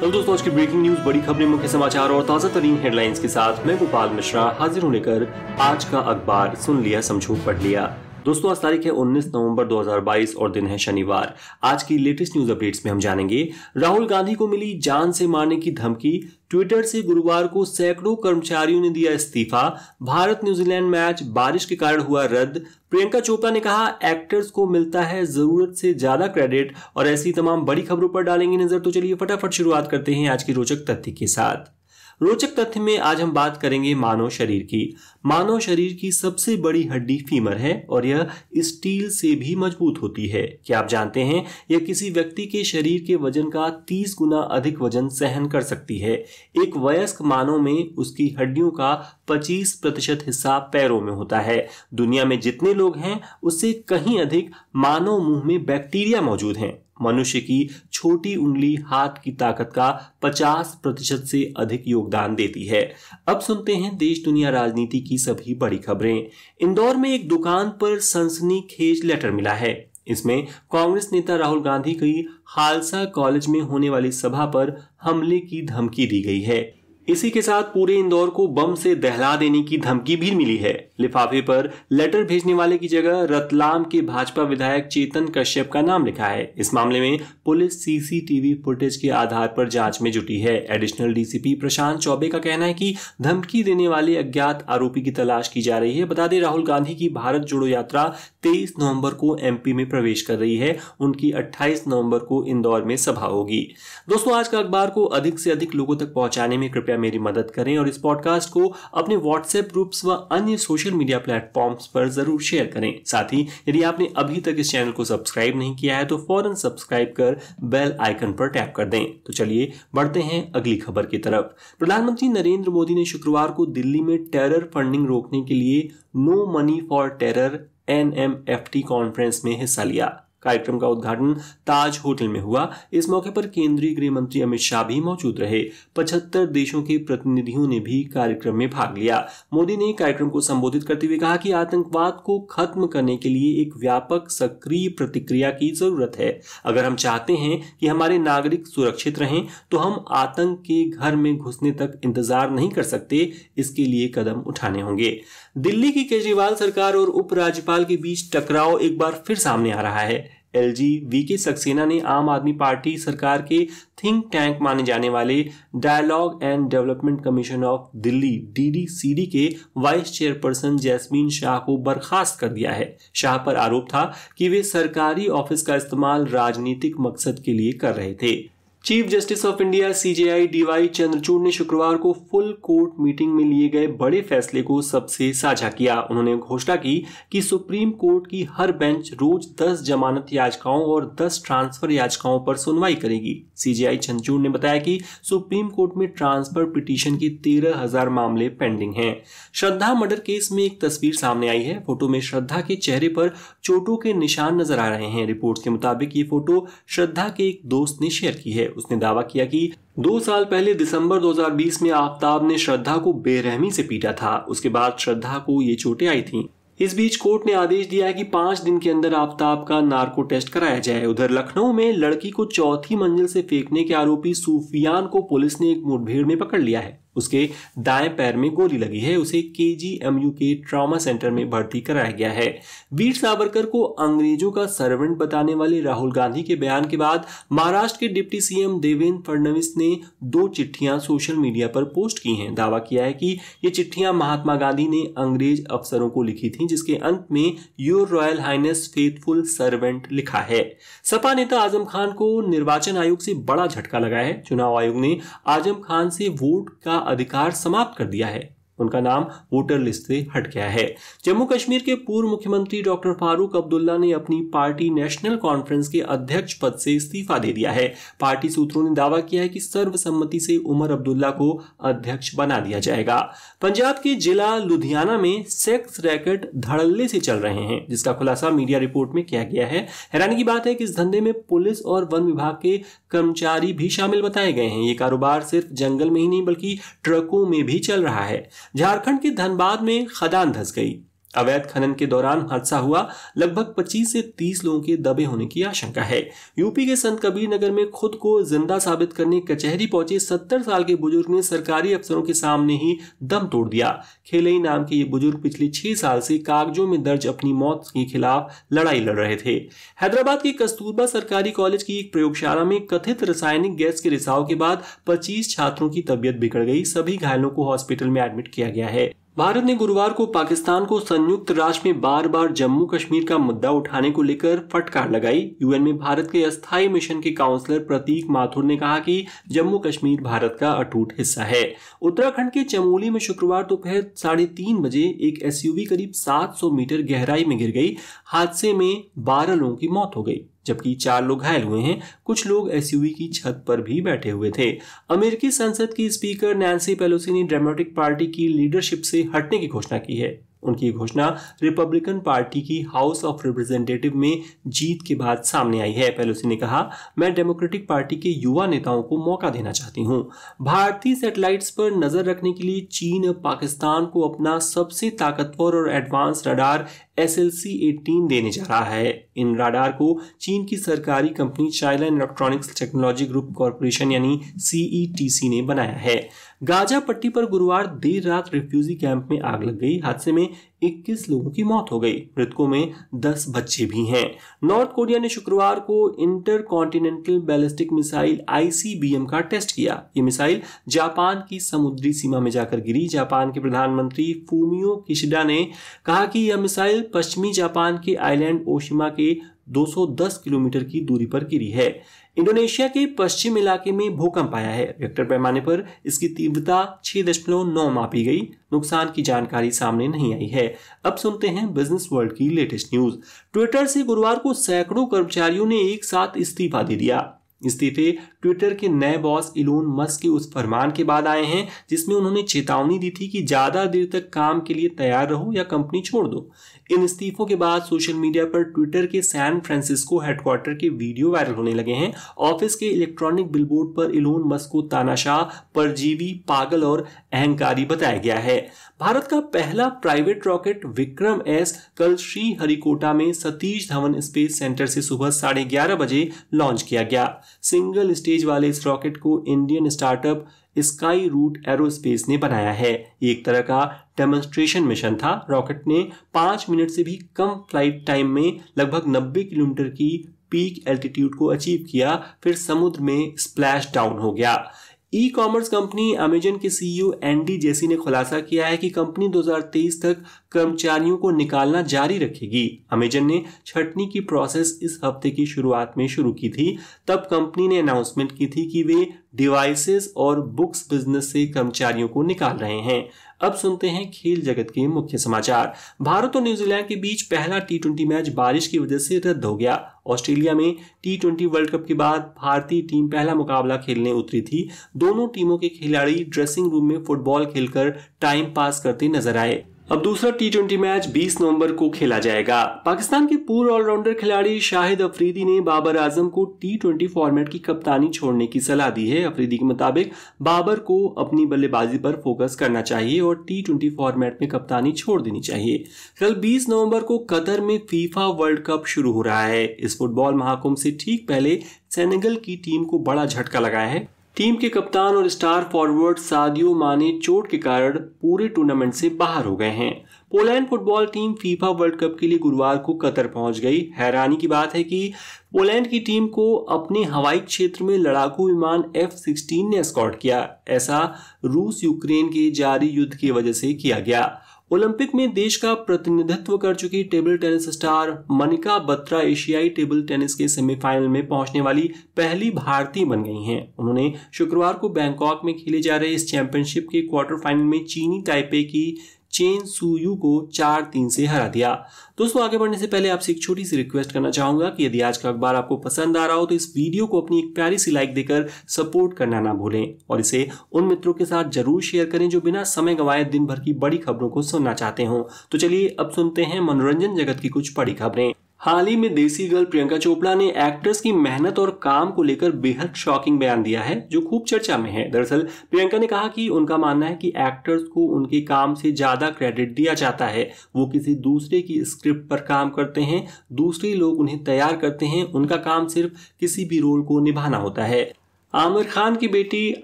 Hello दोस्तों, आज की ब्रेकिंग न्यूज, बड़ी खबरें, मुख्य समाचार और ताजा तरीन हेडलाइंस के साथ मैं गोपाल मिश्रा हाजिर होने कर आज का अखबार सुन लिया, समझो, पढ़ लिया। दोस्तों, आज तारीख है 19 नवंबर 2022 और दिन है शनिवार। आज की लेटेस्ट न्यूज अपडेट्स में हम जानेंगे राहुल गांधी को मिली जान से मारने की धमकी, ट्विटर से गुरुवार को सैकड़ों कर्मचारियों ने दिया इस्तीफा, भारत न्यूजीलैंड मैच बारिश के कारण हुआ रद्द, प्रियंका चोपड़ा ने कहा एक्टर्स को मिलता है जरूरत से ज्यादा क्रेडिट, और ऐसी तमाम बड़ी खबरों पर डालेंगे नजर। तो चलिए फटाफट शुरुआत करते हैं आज की रोचक तथ्य के साथ। रोचक तथ्य में आज हम बात करेंगे मानव शरीर की। मानव शरीर की सबसे बड़ी हड्डी फीमर है और यह स्टील से भी मजबूत होती है। क्या आप जानते हैं यह किसी व्यक्ति के शरीर के वजन का 30 गुना अधिक वजन सहन कर सकती है। एक वयस्क मानव में उसकी हड्डियों का 25% हिस्सा पैरों में होता है। दुनिया में जितने लोग हैं उससे कहीं अधिक मानव मुंह में बैक्टीरिया मौजूद हैं। मनुष्य की छोटी उंगली हाथ की ताकत का 50% से अधिक योगदान देती है। अब सुनते हैं देश दुनिया राजनीति की सभी बड़ी खबरें। इंदौर में एक दुकान पर सनसनीखेज लेटर मिला है। इसमें कांग्रेस नेता राहुल गांधी की खालसा कॉलेज में होने वाली सभा पर हमले की धमकी दी गई है। इसी के साथ पूरे इंदौर को बम से दहला देने की धमकी भी मिली है। लिफाफे पर लेटर भेजने वाले की जगह रतलाम के भाजपा विधायक चेतन कश्यप का नाम लिखा है। इस मामले में पुलिस सीसीटीवी फुटेज के आधार पर जांच में जुटी है। एडिशनल डीसीपी प्रशांत चौबे का कहना है कि धमकी देने वाले अज्ञात आरोपी की तलाश की जा रही है। बता दें, राहुल गांधी की भारत जोड़ो यात्रा 23 नवंबर को एमपी में प्रवेश कर रही है। उनकी 28 नवंबर को इंदौर में सभा होगी। दोस्तों, आज का अखबार को अधिक से अधिक लोगों तक पहुंचाने में कृपया मेरी मदद करें और इस पॉडकास्ट को अपने व्हाट्सएप ग्रुप्स व अन्य सोशल मीडिया प्लेटफॉर्म्स पर जरूर शेयर करें। साथ ही यदि आपने अभी तक इस चैनल को सब्सक्राइब नहीं किया है तो फौरन सब्सक्राइब कर बेल आइकन पर टैप कर दें। तो चलिए बढ़ते हैं अगली खबर की तरफ। प्रधानमंत्री नरेंद्र मोदी ने शुक्रवार को दिल्ली में टेरर फंडिंग रोकने के लिए no money for terror NMFT conference में हिस्सा लिया। कार्यक्रम का उद्घाटन ताज होटल में हुआ। इस मौके पर केंद्रीय गृह मंत्री अमित शाह भी मौजूद रहे। 75 देशों के प्रतिनिधियों ने भी कार्यक्रम में भाग लिया। मोदी ने कार्यक्रम को संबोधित करते हुए कहा कि आतंकवाद को खत्म करने के लिए एक व्यापक सक्रिय प्रतिक्रिया की जरूरत है। अगर हम चाहते हैं कि हमारे नागरिक सुरक्षित रहें तो हम आतंक के घर में घुसने तक इंतजार नहीं कर सकते। इसके लिए कदम उठाने होंगे। दिल्ली की केजरीवाल सरकार और उपराज्यपाल के बीच टकराव एक बार फिर सामने आ रहा है। LG वीके सक्सेना ने आम आदमी पार्टी सरकार के थिंक टैंक माने जाने वाले dialogue and development commission of Delhi DDCD के वाइस चेयरपर्सन जैस्मीन शाह को बर्खास्त कर दिया है। शाह पर आरोप था कि वे सरकारी ऑफिस का इस्तेमाल राजनीतिक मकसद के लिए कर रहे थे। Chief justice of India CJI DY Chandrachud ने शुक्रवार को फुल कोर्ट मीटिंग में लिए गए बड़े फैसले को सबसे साझा किया। उन्होंने घोषणा की कि सुप्रीम कोर्ट की हर बेंच रोज 10 जमानत याचिकाओं और 10 ट्रांसफर याचिकाओं पर सुनवाई करेगी। CJI चंद्रचूड़ ने बताया कि सुप्रीम कोर्ट में ट्रांसफर पिटीशन के 13,000 मामले पेंडिंग हैं। श्रद्धा मर्डर केस में एक तस्वीर सामने आई है। फोटो में श्रद्धा के चेहरे पर चोटों के निशान नजर आ रहे हैं। रिपोर्ट के मुताबिक ये फोटो श्रद्धा के एक दोस्त ने शेयर की है। उसने दावा किया कि 2 साल पहले दिसंबर 2020 में आफ्ताब ने श्रद्धा को बेरहमी से पीटा था। उसके बाद श्रद्धा को ये चोटें आई थीं। इस बीच कोर्ट ने आदेश दिया है कि 5 दिन के अंदर आफ्ताब का नार्को टेस्ट कराया जाए। उधर लखनऊ में लड़की को चौथी मंजिल से फेंकने के आरोपी सूफियान को पुलिस ने एक मुठभेड़ में पकड़ लिया है। उसके दाएं पैर में गोली लगी है। उसे KGMU के ट्रॉमा सेंटर में भर्ती कराया गया है। वीर सावरकर को अंग्रेजों का सर्वेंट बताने वाले राहुल गांधी के बयान के बाद महाराष्ट्र के डिप्टी CM देवेंद्र फडणवीस ने 2 चिट्ठियां सोशल मीडिया पर पोस्ट की हैं। दावा किया है कि ये चिट्ठियां महात्मा गांधी ने अंग्रेज अफसरों को लिखी थी, जिसके अंत में your royal highness faithful servant लिखा है। सपा नेता आजम खान को निर्वाचन आयोग से बड़ा झटका लगा है। चुनाव आयोग ने आजम खान से वोट का अधिकार समाप्त कर दिया है। उनका नाम वोटर लिस्ट से हट गया है। जम्मू कश्मीर के पूर्व मुख्यमंत्री डॉक्टर फारूक अब्दुल्ला ने अपनी पार्टी नेशनल कॉन्फ्रेंस के अध्यक्ष पद से इस्तीफा दे दिया है। पार्टी सूत्रों ने दावा किया है कि सर्वसम्मति से उमर अब्दुल्ला को अध्यक्ष बना दिया जाएगा। पंजाब के जिला लुधियाना में सेक्स रैकेट धड़ल्ले से चल रहे हैं, जिसका खुलासा मीडिया रिपोर्ट में किया गया है। हैरानी की बात है कि इस धंधे में पुलिस और वन विभाग के कर्मचारी भी शामिल बताए गए हैं। ये कारोबार सिर्फ जंगल में ही नहीं बल्कि ट्रकों में भी चल रहा है। झारखंड के धनबाद में खदान धंस गई। अवैध खनन के दौरान हादसा हुआ, लगभग 25 से 30 लोगों के दबे होने की आशंका है। यूपी के संत कबीर नगर में खुद को जिंदा साबित करने कचहरी पहुंचे 70 साल के बुजुर्ग ने सरकारी अफसरों के सामने ही दम तोड़ दिया। खेलई नाम के ये बुजुर्ग पिछले 6 साल से कागजों में दर्ज अपनी मौत के खिलाफ लड़ाई लड़ रहे थे। हैदराबाद के कस्तूरबा सरकारी कॉलेज की एक प्रयोगशाला में कथित रासायनिक गैस के रिसाव के बाद 25 छात्रों की तबीयत बिगड़ गई। सभी घायलों को हॉस्पिटल में एडमिट किया गया है। भारत ने गुरुवार को पाकिस्तान को संयुक्त राष्ट्र में बार बार जम्मू कश्मीर का मुद्दा उठाने को लेकर फटकार लगाई। यूएन में भारत के अस्थायी मिशन के काउंसलर प्रतीक माथुर ने कहा कि जम्मू कश्मीर भारत का अटूट हिस्सा है। उत्तराखंड के चमोली में शुक्रवार दोपहर 3:30 बजे एक एसयूवी करीब 700 मीटर गहराई में गिर गई। हादसे में 12 लोगों की मौत हो गई, जबकि 4 लोग घायल हुए हैं। कुछ लोग एसयूवी की छत पर भी बैठे हुए थे। अमेरिकी संसद की स्पीकर नैन्सी पेलोसी ने डेमोक्रेटिक पार्टी की लीडरशिप से हटने की घोषणा की है। उनकी घोषणा रिपब्लिकन पार्टी की हाउस ऑफ रिप्रेजेंटेटिव में जीत के बाद सामने आई है। पेलोसी ने कहा, मैं डेमोक्रेटिक पार्टी के युवा नेताओं को मौका देना चाहती हूं। भारतीय सैटेलाइट्स पर नजर रखने के लिए चीन अब पाकिस्तान को अपना सबसे ताकतवर और एडवांस रडार SLC-18 देने जा रहा है। इन रडार को चीन की सरकारी company China electronics technology group corporation यानी CETC ने बनाया है। गाजा पट्टी पर गुरुवार देर रात रिफ्यूजी कैंप में आग लग गई। हादसे में 21 लोगों की मौत हो गई। मृतकों में 10 बच्चे भी हैं। नॉर्थ कोरिया ने शुक्रवार को inter continental ballistic missile ICBM का टेस्ट किया। ये मिसाइल जापान की समुद्री सीमा में जाकर गिरी। जापान के प्रधानमंत्री फूमियो किशिडा ने कहा कि यह मिसाइल पश्चिमी जापान के आइलैंड ओशिमा के 210 किलोमीटर की दूरी पर गिरी है। इंडोनेशिया के पश्चिम इलाके में भूकंप आया है। रिक्टर पैमाने पर इसकी तीव्रता 6.9 मापी गई। नुकसान की जानकारी सामने नहीं आई है। अब सुनते हैं बिजनेस वर्ल्ड की लेटेस्ट न्यूज। ट्विटर से गुरुवार को सैकड़ों कर्मचारियों ने एक साथ इस्तीफा दे दिया। इस्तीफे ट्विटर के नए बॉस इलोन मस्क के उस फरमान के बाद आए हैं जिसमें उन्होंने चेतावनी दी थी कि ज्यादा देर तक काम के लिए तैयार रहो या कंपनी छोड़ दो। इन इस्तीफों के बाद सोशल मीडिया पर ट्विटर के सैन फ्रांसिस्को हेडक्वार्टर के वीडियो वायरल होने लगे हैं। ऑफिस के इलेक्ट्रॉनिक बिलबोर्ड पर इलोन मस्क को तानाशाह, परजीवी, पागल और अहंकारी बताया गया है। भारत का पहला प्राइवेट रॉकेट विक्रम S कल श्रीहरिकोटा में सतीश धवन स्पेस सेंटर से सुबह 11:30 बजे लॉन्च किया गया। सिंगल स्टेज वाले इस रॉकेट को Indian startup Skyroot aerospace ने बनाया है। एक तरह का डेमोन्स्ट्रेशन मिशन था। रॉकेट ने 5 मिनट से भी कम फ्लाइट टाइम में लगभग 90 किलोमीटर की पीक एल्टीट्यूड को अचीव किया, फिर समुद्र में स्प्लैश डाउन हो गया। ई कॉमर्स कंपनी अमेजन के CEO एंडी जेसी ने खुलासा किया है कि कंपनी 2023 तक कर्मचारियों को निकालना जारी रखेगी। अमेजन ने छंटनी की प्रोसेस इस हफ्ते की शुरुआत में शुरू की थी। तब कंपनी ने अनाउंसमेंट की थी कि वे डिवाइसेस और बुक्स बिजनेस से कर्मचारियों को निकाल रहे हैं। अब सुनते हैं खेल जगत के मुख्य समाचार। भारत और न्यूजीलैंड के बीच पहला T20 मैच बारिश की वजह से रद्द हो गया। ऑस्ट्रेलिया में T20 वर्ल्ड कप के बाद भारतीय टीम पहला मुकाबला खेलने उतरी थी। दोनों टीमों के खिलाड़ी ड्रेसिंग रूम में फुटबॉल खेलकर टाइम पास करते नजर आए। अब दूसरा T20 मैच 20 नवंबर को खेला जाएगा। पाकिस्तान के पूर्व ऑलराउंडर खिलाड़ी शाहिद अफरीदी ने बाबर आजम को T20 फॉर्मेट की कप्तानी छोड़ने की सलाह दी है। अफरीदी के मुताबिक बाबर को अपनी बल्लेबाजी पर फोकस करना चाहिए और T20 फॉर्मेट में कप्तानी छोड़ देनी चाहिए। कल 20 नवंबर को कतर में फीफा वर्ल्ड कप शुरू हो रहा है। इस फुटबॉल महाकुंभ से ठीक पहले सेनेगल की टीम को बड़ा झटका लगा है। टीम के कप्तान और स्टार फॉरवर्ड सादियो माने चोट के कारण पूरे टूर्नामेंट से बाहर हो गए हैं। Poland football team FIFA world cup के लिए गुरुवार को कतर पहुंच गई। हैरानी की बात है कि पोलैंड की टीम को अपने हवाई क्षेत्र में लड़ाकू विमान F-16 ने एस्कॉर्ट किया। ऐसा रूस यूक्रेन के जारी युद्ध की वजह से किया गया। ओलंपिक में देश का प्रतिनिधित्व कर चुकी table tennis star Manika Batra एशियाई टेबल टेनिस के सेमीफाइनल में पहुंचने वाली पहली भारतीय बन गई हैं। उन्होंने शुक्रवार को बैंकॉक में खेले जा रहे इस चैंपियनशिप के क्वार्टर फाइनल में चीनी ताइपे की चेन सुयू को 4-3 से हरा दिया। दोस्तों, आगे बढ़ने से पहले आपसे एक छोटी सी रिक्वेस्ट करना चाहूंगा कि यदि आज का अखबार आपको पसंद आ रहा हो तो इस वीडियो को अपनी एक प्यारी सी लाइक देकर सपोर्ट करना ना भूलें और इसे उन मित्रों के साथ जरूर शेयर करें जो बिना समय गंवाए दिन भर की बड़ी खबरों को सुनना चाहते हो। तो चलिए अब सुनते हैं मनोरंजन जगत की कुछ बड़ी खबरें। हाल ही में देसी गर्ल प्रियंका चोपड़ा ने एक्टर्स की मेहनत और काम को लेकर बेहद शॉकिंग बयान दिया है जो खूब चर्चा में है। दरअसल प्रियंका ने कहा कि उनका मानना है कि एक्टर्स को उनके काम से ज्यादा क्रेडिट दिया जाता है। वो किसी दूसरे की स्क्रिप्ट पर काम करते हैं, दूसरे लोग उन्हें तैयार करते हैं, उनका काम सिर्फ किसी भी रोल को निभाना होता है। आमिर खान की बेटी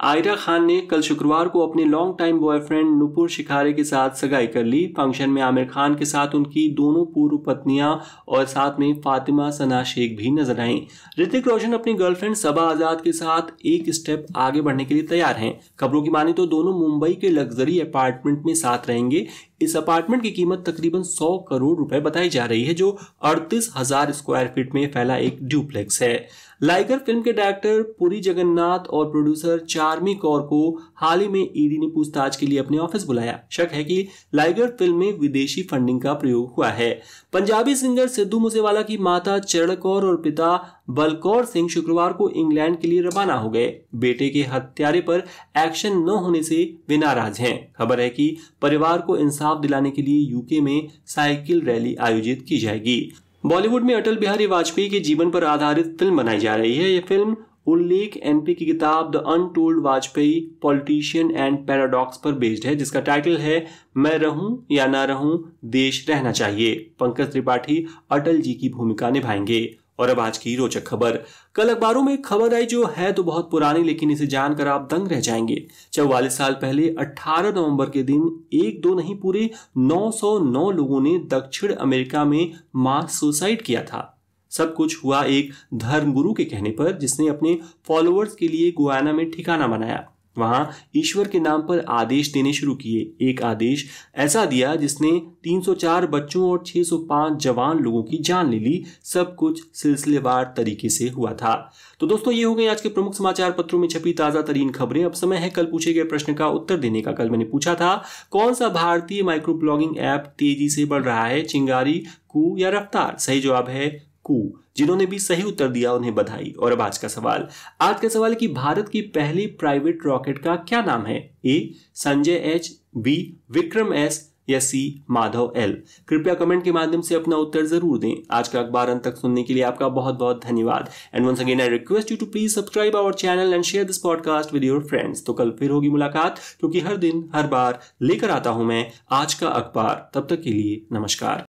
आयरा खान ने कल शुक्रवार को अपने long time boyfriend Nupur Shikhare के साथ सगाई कर ली। फंक्शन में आमिर खान के साथ उनकी दोनों पूर्व पत्नियां और साथ में फातिमा सना शेख भी नजर आईं। ऋतिक रोशन अपनी गर्लफ्रेंड सबा आजाद के साथ एक स्टेप आगे बढ़ने के लिए तैयार हैं। खबरों की माने तो दोनों मुंबई के लग्जरी अपार्टमेंट में साथ रहेंगे। इस अपार्टमेंट की कीमत तकरीबन 100 करोड़ रुपए बताई जा रही है, जो 38,000 स्क्वायर फीट में फैला एक ड्यूप्लेक्स है। लाइगर फिल्म के डायरेक्टर पुरी जगन्नाथ और प्रोड्यूसर चार्मी कौर को हाल ही में ईडी ने पूछताछ के लिए अपने ऑफिस बुलाया। शक है कि लाइगर फिल्म में विदेशी फंडिंग का प्रयोग हुआ है। पंजाबी सिंगर सिद्धू मूसेवाला की माता चरण कौर और पिता बलकौर सिंह शुक्रवार को इंग्लैंड के लिए रवाना हो गए। बेटे के हत्यारे पर एक्शन न होने से वे नाराज हैं। खबर है कि परिवार को इंसाफ दिलाने के लिए यूके में साइकिल रैली आयोजित की जाएगी। बॉलीवुड में अटल बिहारी वाजपेयी के जीवन पर आधारित फिल्म बनाई जा रही है। यह फिल्म उल्लेख एनपी की किताब the untold Vajpayee politician and paradox पर बेस्ड है, जिसका टाइटल है मैं रहूं या ना रहूं, देश रहना चाहिए। पंकज त्रिपाठी अटल जी की भूमिका निभाएंगे। और अब आज की रोचक खबर। कल अखबारों में खबर आई जो है तो बहुत पुरानी, लेकिन इसे जानकर आप दंग रह जाएंगे। 44 साल पहले 18 नवंबर के दिन एक दो नहीं पूरे 909 लोगों ने दक्षिण अमेरिका में मास सुसाइड किया था। सब कुछ हुआ एक धर्मगुरु के कहने पर, जिसने अपने फॉलोअर्स के लिए गुयाना में ठिकाना बनाया। वहां ईश्वर के नाम पर आदेश देने शुरू किए। एक आदेश ऐसा दिया जिसने 304 बच्चों और 605 जवान लोगों की जान ले ली। सब कुछ सिलसिलेवार तरीके से हुआ था। तो दोस्तों, ये हो गई आज के प्रमुख समाचार पत्रों में छपी ताजा तरीन खबरें। अब समय है कल पूछे गए प्रश्न का उत्तर देने का। कल मैंने पूछा था कौन सा भारतीय माइक्रो ब्लॉगिंग ऐप तेजी से बढ़ रहा है, चिंगारी, कू या रफ्तार? सही जवाब है कू। जिन्होंने भी सही उत्तर दिया उन्हें बधाई। और अब आज का सवाल है कि भारत की पहली प्राइवेट रॉकेट का क्या नाम है? A Sanjay H, B Vikram S या सी माधव एल? कृपया कमेंट के माध्यम से अपना उत्तर जरूर दें। आज का अखबार अंत तक सुनने के लिए आपका बहुत बहुत धन्यवाद। And once again I request you to please subscribe our channel and share this podcast with your friends. तो कल फिर होगी मुलाकात, क्योंकि हर दिन हर बार लेकर आता हूं मैं आज का अखबार। तब तक के लिए नमस्कार।